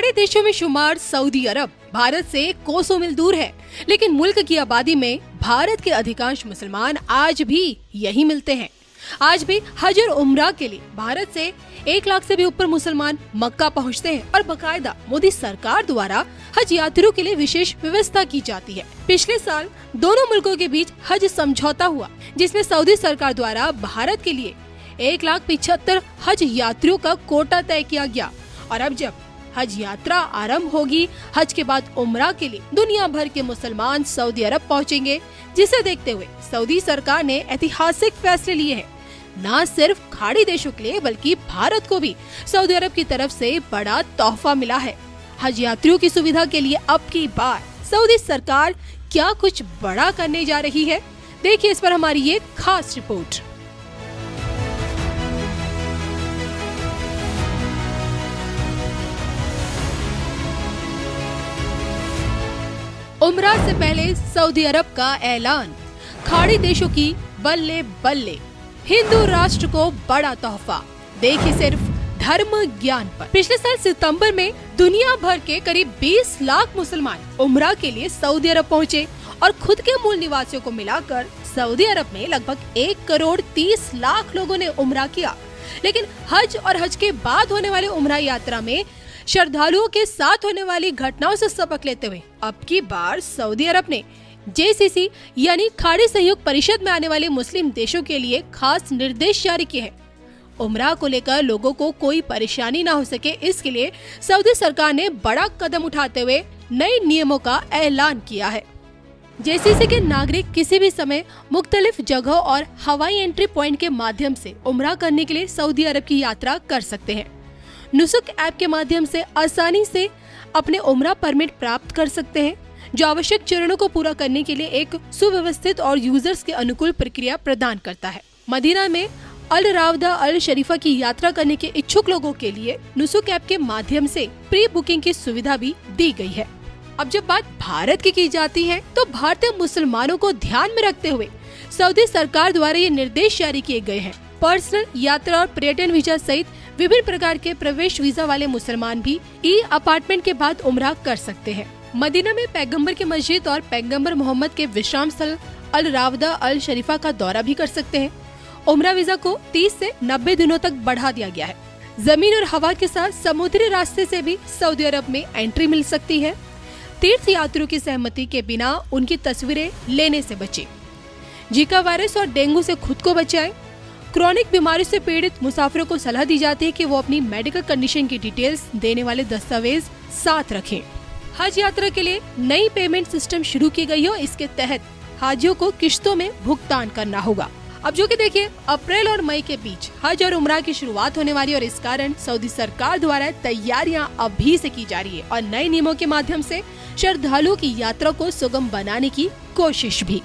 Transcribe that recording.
खाड़ी देशों में शुमार सऊदी अरब भारत से कोसों मील दूर है, लेकिन मुल्क की आबादी में भारत के अधिकांश मुसलमान आज भी यही मिलते हैं। आज भी हज और उम्रा के लिए भारत से 1 लाख से भी ऊपर मुसलमान मक्का पहुंचते हैं और बकायदा मोदी सरकार द्वारा हज यात्रियों के लिए विशेष व्यवस्था की जाती है। पिछले साल दोनों मुल्कों के बीच हज समझौता हुआ, जिसमें सऊदी सरकार द्वारा भारत के लिए 1,75,000 हज यात्रियों का कोटा तय किया गया। और अब जब हज यात्रा आरंभ होगी, हज के बाद उम्रा के लिए दुनिया भर के मुसलमान सऊदी अरब पहुंचेंगे, जिसे देखते हुए सऊदी सरकार ने ऐतिहासिक फैसले लिए हैं। न सिर्फ खाड़ी देशों के लिए बल्कि भारत को भी सऊदी अरब की तरफ से बड़ा तोहफा मिला है। हज यात्रियों की सुविधा के लिए अब की बार सऊदी सरकार क्या कुछ बड़ा करने जा रही है, देखिए इस पर हमारी ये खास रिपोर्ट। उम्रा से पहले सऊदी अरब का ऐलान, खाड़ी देशों की बल्ले बल्ले, हिंदू राष्ट्र को बड़ा तोहफा। देखिए सिर्फ धर्म ज्ञान पर। पिछले साल सितंबर में दुनिया भर के करीब 20 लाख मुसलमान उम्रा के लिए सऊदी अरब पहुंचे और खुद के मूल निवासियों को मिलाकर सऊदी अरब में लगभग 1,30,00,000 लोगों ने उम्रा किया। लेकिन हज और हज के बाद होने वाले उम्रा यात्रा में श्रद्धालुओं के साथ होने वाली घटनाओं से सबक लेते हुए अब की बार सऊदी अरब ने JCC यानी खाड़ी सहयोग परिषद में आने वाले मुस्लिम देशों के लिए खास निर्देश जारी किए हैं। उम्रा को लेकर लोगों को कोई परेशानी न हो सके, इसके लिए सऊदी सरकार ने बड़ा कदम उठाते हुए नए नियमों का ऐलान किया है। JCC के नागरिक किसी भी समय मुख्तलिफ जगहों और हवाई एंट्री पॉइंट के माध्यम से उम्रा करने के लिए सऊदी अरब की यात्रा कर सकते हैं। नुसुक ऐप के माध्यम से आसानी से अपने उम्रा परमिट प्राप्त कर सकते हैं, जो आवश्यक चरणों को पूरा करने के लिए एक सुव्यवस्थित और यूजर्स के अनुकूल प्रक्रिया प्रदान करता है। मदीना में अल रावदा अल शरीफा की यात्रा करने के इच्छुक लोगों के लिए नुसुक ऐप के माध्यम से प्री बुकिंग की सुविधा भी दी गई है। अब जब बात भारत की जाती है, तो भारतीय मुसलमानों को ध्यान में रखते हुए सऊदी सरकार द्वारा ये निर्देश जारी किए गए हैं। पर्सनल यात्रा और पर्यटन वीजा सहित विभिन्न प्रकार के प्रवेश वीजा वाले मुसलमान भी अपार्टमेंट के बाद उम्रा कर सकते हैं। मदीना में पैगंबर की मस्जिद और पैगंबर मोहम्मद के विश्राम स्थल अल रावदा अल शरीफा का दौरा भी कर सकते हैं। उम्रा वीजा को 30 से 90 दिनों तक बढ़ा दिया गया है। जमीन और हवा के साथ समुद्री रास्ते से भी सऊदी अरब में एंट्री मिल सकती है। तीर्थ यात्रियों की सहमति के बिना उनकी तस्वीरें लेने से बचें। जीका वायरस और डेंगू से खुद को बचाएं। क्रॉनिक बीमारी से पीड़ित मुसाफिरों को सलाह दी जाती है कि वो अपनी मेडिकल कंडीशन की डिटेल्स देने वाले दस्तावेज साथ रखें। हज यात्रा के लिए नई पेमेंट सिस्टम शुरू की गई है। इसके तहत हाजियों को किश्तों में भुगतान करना होगा। अब जो कि देखिए, अप्रैल और मई के बीच हज और उम्रा की शुरुआत होने वाली और इस कारण सऊदी सरकार द्वारा तैयारियां अभी से की जा रही है और नए नियमों के माध्यम से श्रद्धालुओं की यात्रा को सुगम बनाने की कोशिश भी।